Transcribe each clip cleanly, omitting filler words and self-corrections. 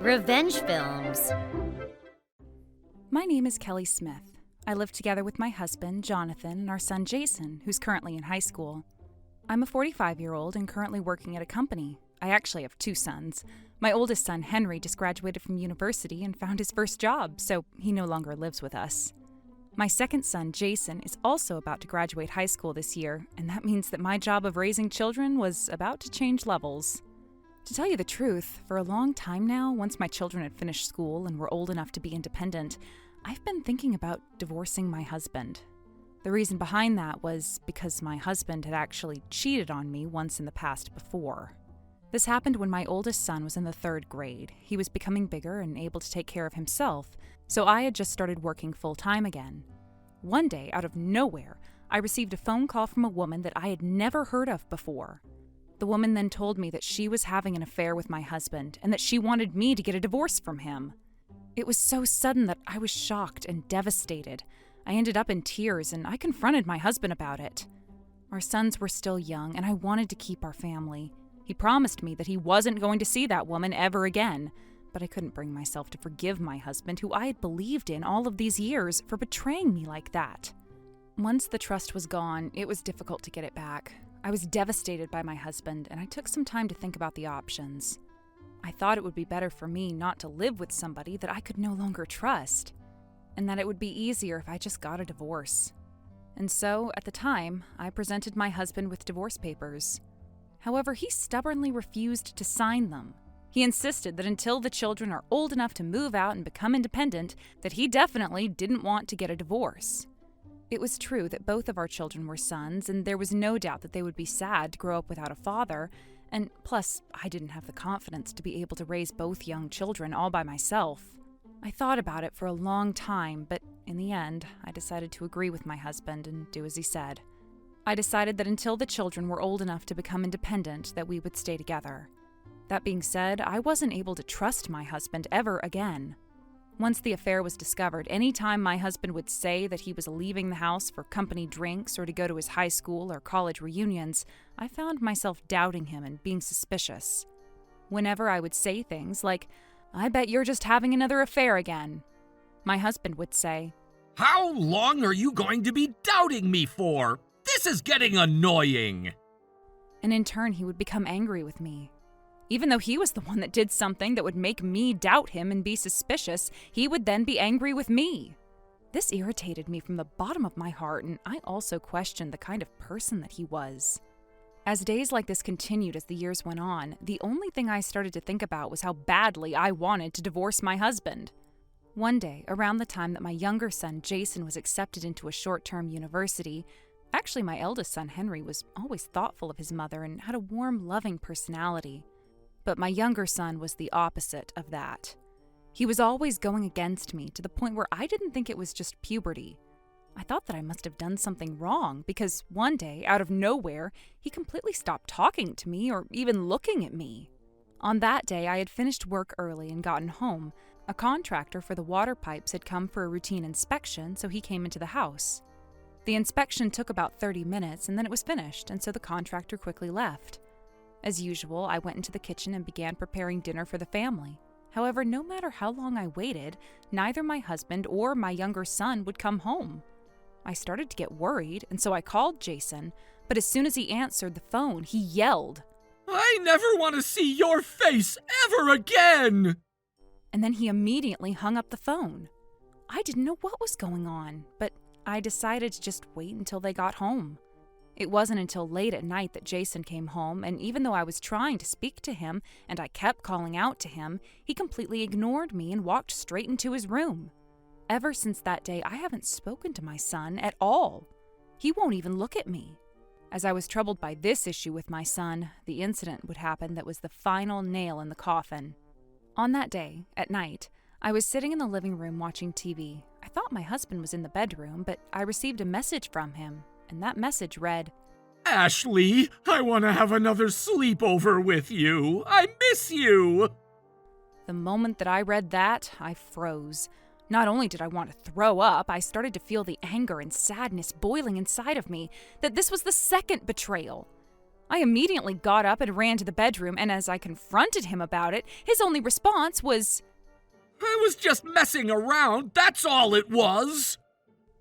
Revenge films. My name is Kelly Smith. I live together with my husband, Jonathan, and our son, Jason, who's currently in high school. I'm a 45-year-old and currently working at a company. I actually have two sons. My oldest son, Henry, just graduated from university and found his first job, so he no longer lives with us. My second son, Jason, is also about to graduate high school this year, and that means that my job of raising children was about to change levels. To tell you the truth, for a long time now, once my children had finished school and were old enough to be independent, I've been thinking about divorcing my husband. The reason behind that was because my husband had actually cheated on me once in the past before. This happened when my oldest son was in the 3rd grade. He was becoming bigger and able to take care of himself, so I had just started working full-time again. One day, out of nowhere, I received a phone call from a woman that I had never heard of before. The woman then told me that she was having an affair with my husband and that she wanted me to get a divorce from him. It was so sudden that I was shocked and devastated. I ended up in tears and I confronted my husband about it. Our sons were still young and I wanted to keep our family. He promised me that he wasn't going to see that woman ever again, but I couldn't bring myself to forgive my husband, who I had believed in all of these years, for betraying me like that. Once the trust was gone, it was difficult to get it back. I was devastated by my husband, and I took some time to think about the options. I thought it would be better for me not to live with somebody that I could no longer trust, and that it would be easier if I just got a divorce. And so, at the time, I presented my husband with divorce papers. However, he stubbornly refused to sign them. He insisted that until the children are old enough to move out and become independent, that he definitely didn't want to get a divorce. It was true that both of our children were sons, and there was no doubt that they would be sad to grow up without a father, and plus, I didn't have the confidence to be able to raise both young children all by myself. I thought about it for a long time, but in the end, I decided to agree with my husband and do as he said. I decided that until the children were old enough to become independent, that we would stay together. That being said, I wasn't able to trust my husband ever again. Once the affair was discovered, any time my husband would say that he was leaving the house for company drinks or to go to his high school or college reunions, I found myself doubting him and being suspicious. Whenever I would say things like, "I bet you're just having another affair again," my husband would say, "How long are you going to be doubting me for? This is getting annoying." And in turn, he would become angry with me. Even though he was the one that did something that would make me doubt him and be suspicious, he would then be angry with me. This irritated me from the bottom of my heart, and I also questioned the kind of person that he was. As days like this continued as the years went on, the only thing I started to think about was how badly I wanted to divorce my husband. One day, around the time that my younger son, Jason, was accepted into a short-term university, actually my eldest son, Henry, was always thoughtful of his mother and had a warm, loving personality. But my younger son was the opposite of that. He was always going against me to the point where I didn't think it was just puberty. I thought that I must have done something wrong because one day, out of nowhere, he completely stopped talking to me or even looking at me. On that day, I had finished work early and gotten home. A contractor for the water pipes had come for a routine inspection, so he came into the house. The inspection took about 30 minutes and then it was finished, and so the contractor quickly left. As usual, I went into the kitchen and began preparing dinner for the family. However, no matter how long I waited, neither my husband or my younger son would come home. I started to get worried, and so I called Jason, but as soon as he answered the phone, he yelled, "I never want to see your face ever again!" And then he immediately hung up the phone. I didn't know what was going on, but I decided to just wait until they got home. It wasn't until late at night that Jason came home, and even though I was trying to speak to him and I kept calling out to him, he completely ignored me and walked straight into his room. Ever since that day, I haven't spoken to my son at all. He won't even look at me. As I was troubled by this issue with my son, the incident would happen that was the final nail in the coffin. On that day, at night, I was sitting in the living room watching TV. I thought my husband was in the bedroom, but I received a message from him. And that message read, "Ashley, I want to have another sleepover with you. I miss you." The moment that I read that, I froze. Not only did I want to throw up, I started to feel the anger and sadness boiling inside of me that this was the second betrayal. I immediately got up and ran to the bedroom, and as I confronted him about it, his only response was, "I was just messing around, that's all it was."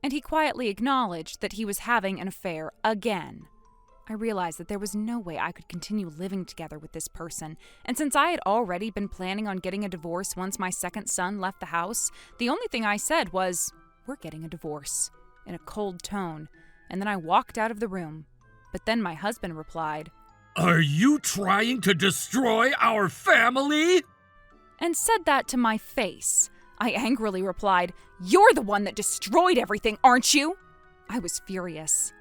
And he quietly acknowledged that he was having an affair again. I realized that there was no way I could continue living together with this person, and since I had already been planning on getting a divorce once my second son left the house, the only thing I said was, "We're getting a divorce," in a cold tone, and then I walked out of the room. But then my husband replied, "Are you trying to destroy our family?" and said that to my face. I angrily replied, "You're the one that destroyed everything, aren't you?" I was furious.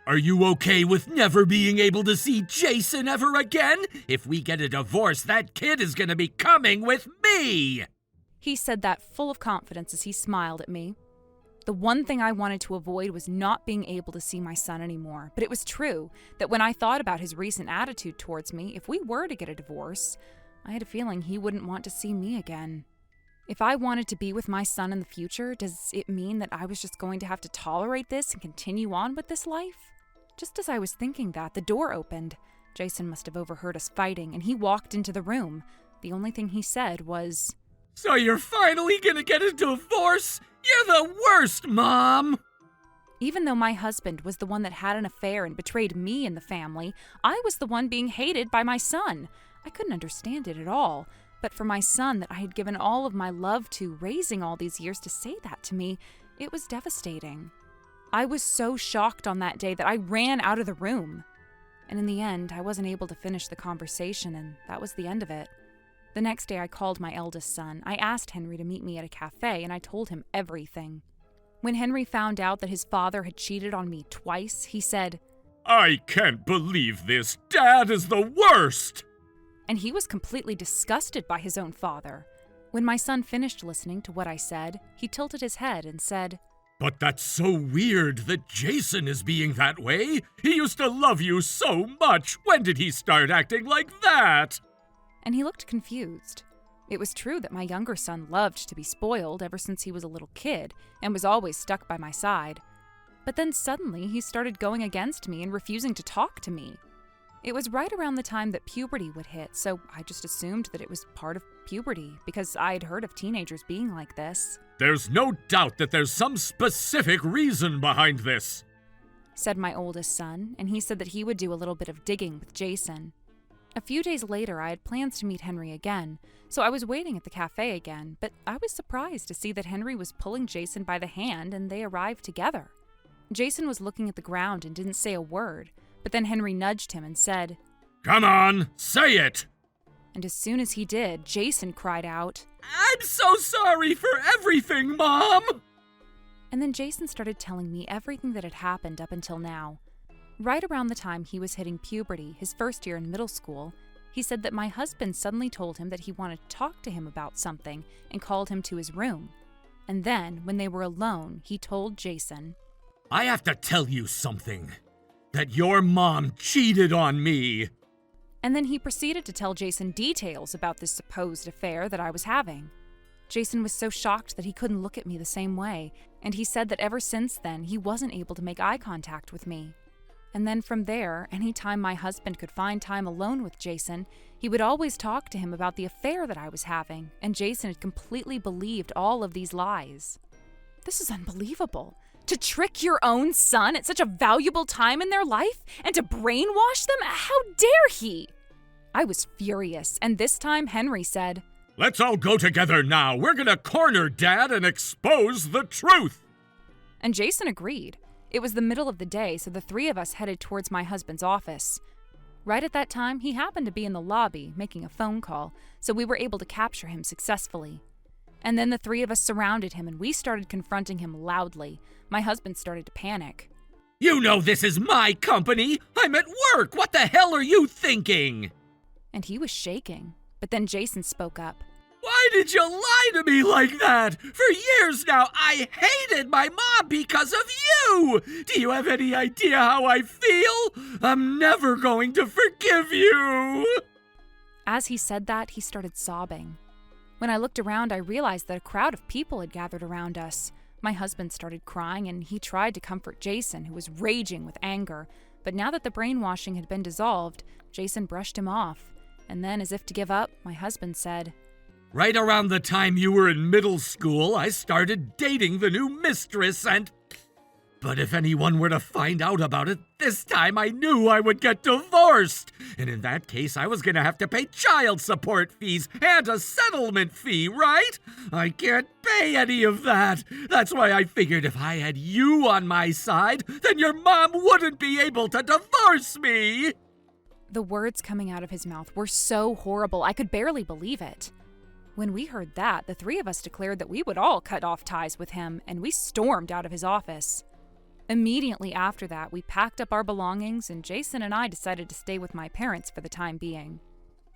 "Are you okay with never being able to see Jason ever again? If we get a divorce, that kid is gonna be coming with me!" He said that full of confidence as he smiled at me. The one thing I wanted to avoid was not being able to see my son anymore, but it was true that when I thought about his recent attitude towards me, if we were to get a divorce, I had a feeling he wouldn't want to see me again. If I wanted to be with my son in the future, does it mean that I was just going to have to tolerate this and continue on with this life? Just as I was thinking that, the door opened. Jason must have overheard us fighting, and he walked into the room. The only thing he said was, "So you're finally gonna get a divorce? You're the worst, Mom!" Even though my husband was the one that had an affair and betrayed me and the family, I was the one being hated by my son. I couldn't understand it at all. But for my son that I had given all of my love to, raising all these years, to say that to me, it was devastating. I was so shocked on that day that I ran out of the room. And in the end, I wasn't able to finish the conversation, and that was the end of it. The next day, I called my eldest son. I asked Henry to meet me at a cafe, and I told him everything. When Henry found out that his father had cheated on me twice, he said, "I can't believe this. Dad is the worst!" And he was completely disgusted by his own father. When my son finished listening to what I said, he tilted his head and said, "But that's so weird that Jason is being that way. He used to love you so much. When did he start acting like that?" And he looked confused. It was true that my younger son loved to be spoiled ever since he was a little kid and was always stuck by my side. But then suddenly he started going against me and refusing to talk to me. It was right around the time that puberty would hit, so I just assumed that it was part of puberty because I'd heard of teenagers being like this. "There's no doubt that there's some specific reason behind this," said my oldest son, and he said that he would do a little bit of digging with Jason. A few days later, I had plans to meet Henry again, so I was waiting at the cafe again, but I was surprised to see that Henry was pulling Jason by the hand and they arrived together. Jason was looking at the ground and didn't say a word, but then Henry nudged him and said, "Come on, say it!" And as soon as he did, Jason cried out, "I'm so sorry for everything, Mom!" And then Jason started telling me everything that had happened up until now. Right around the time he was hitting puberty, his first year in middle school, he said that my husband suddenly told him that he wanted to talk to him about something and called him to his room. And then, when they were alone, he told Jason, "I have to tell you something. That your mom cheated on me." And then he proceeded to tell Jason details about this supposed affair that I was having. Jason was so shocked that he couldn't look at me the same way, and he said that ever since then, he wasn't able to make eye contact with me. And then from there, any time my husband could find time alone with Jason, he would always talk to him about the affair that I was having, and Jason had completely believed all of these lies. This is unbelievable. To trick your own son at such a valuable time in their life and to brainwash them? How dare he? I was furious, and this time Henry said, "Let's all go together now. We're gonna corner Dad and expose the truth." And Jason agreed. It was the middle of the day, so the three of us headed towards my husband's office. Right at that time, he happened to be in the lobby making a phone call, so we were able to capture him successfully. And then the three of us surrounded him and we started confronting him loudly. My husband started to panic. "You know this is my company. I'm at work. What the hell are you thinking?" And he was shaking. But then Jason spoke up. "Why did you lie to me like that? For years now, I hated my mom because of you! Do you have any idea how I feel? I'm never going to forgive you!" As he said that, he started sobbing. When I looked around, I realized that a crowd of people had gathered around us. My husband started crying, and he tried to comfort Jason, who was raging with anger. But now that the brainwashing had been dissolved, Jason brushed him off. And then, as if to give up, my husband said, "Right around the time you were in middle school, I started dating the new mistress and... But if anyone were to find out about it this time, I knew I would get divorced. And in that case, I was going to have to pay child support fees and a settlement fee, right? I can't pay any of that. That's why I figured if I had you on my side, then your mom wouldn't be able to divorce me." The words coming out of his mouth were so horrible, I could barely believe it. When we heard that, the three of us declared that we would all cut off ties with him, and we stormed out of his office. Immediately after that, we packed up our belongings, and Jason and I decided to stay with my parents for the time being.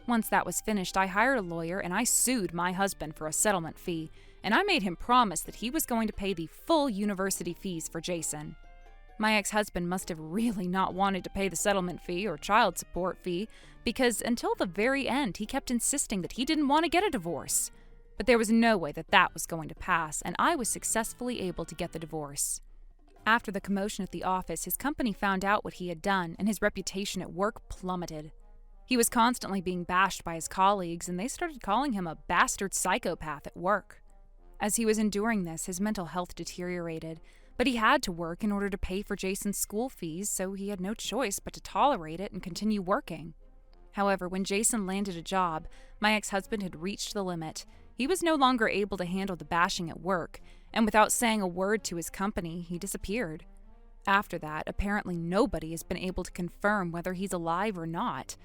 Once that was finished, I hired a lawyer and I sued my husband for a settlement fee, and I made him promise that he was going to pay the full university fees for Jason. My ex-husband must have really not wanted to pay the settlement fee or child support fee, because until the very end, he kept insisting that he didn't want to get a divorce. But there was no way that that was going to pass, and I was successfully able to get the divorce. After the commotion at the office, his company found out what he had done, and his reputation at work plummeted. He was constantly being bashed by his colleagues, and they started calling him a bastard psychopath at work. As he was enduring this, his mental health deteriorated, but he had to work in order to pay for Jason's school fees, so he had no choice but to tolerate it and continue working. However, when Jason landed a job, my ex-husband had reached the limit. He was no longer able to handle the bashing at work, and without saying a word to his company, he disappeared. After that, apparently nobody has been able to confirm whether he's alive or not.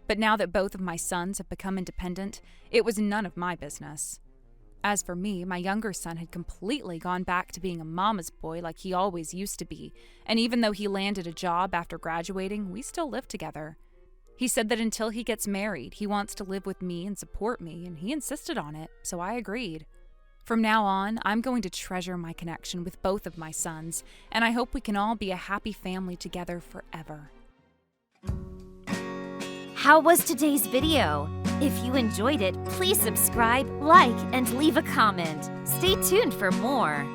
But now that both of my sons have become independent, it was none of my business. As for me, my younger son had completely gone back to being a mama's boy like he always used to be, and even though he landed a job after graduating, we still live together. He said that until he gets married, he wants to live with me and support me, and he insisted on it, so I agreed. From now on, I'm going to treasure my connection with both of my sons, and I hope we can all be a happy family together forever. How was today's video? If you enjoyed it, please subscribe, like, and leave a comment. Stay tuned for more.